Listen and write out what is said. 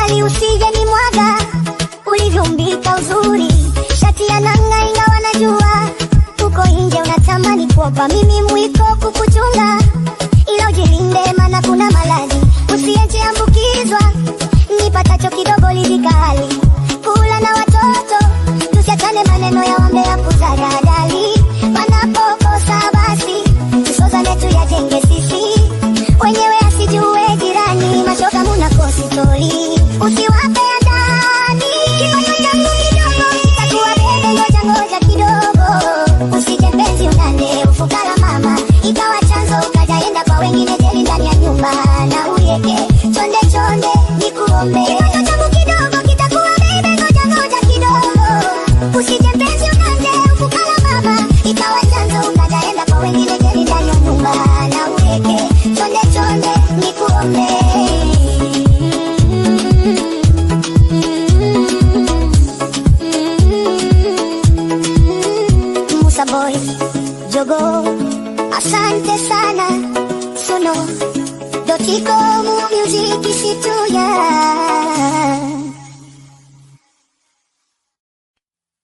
tafadhali usije ni mwaga, ulivyombika uzuri, shati ya nanga ingawa najua uko nje unatamani kuopa, mimi mwiko kukuchunga, ila ujilinde maana kuna maradhi usiache ambukizwa, nipatacho kidogo lidhika hali, kula na watoto, tusiachane maneno ya wambea kuzagadali, wanapokosa basi tusozane tuyajenge sisi wenyewe, asijue jirani, mashoga munakosi tori, usiwape ndani, kipato changu kidogo itakuwa bebe, ngoja kidogo, usije mpenzi unande ufukara mama, ikawa chanzo ukajaenda kwa wengine, jeli ndani ya nyumba na uyeke chonde chonde nikuombe, kipato changu kidogo kitakuwa bebe, ngoja kidogo, usije mpenzi unande ufukara mama, ikawa chanzo ukajaenda kwa wengine, jeli ndani ya nyumba na uyeke chonde chonde nikuombe. Musa Boy, Jogo, asante sana, Sono, Dotiko, mu music isitu ya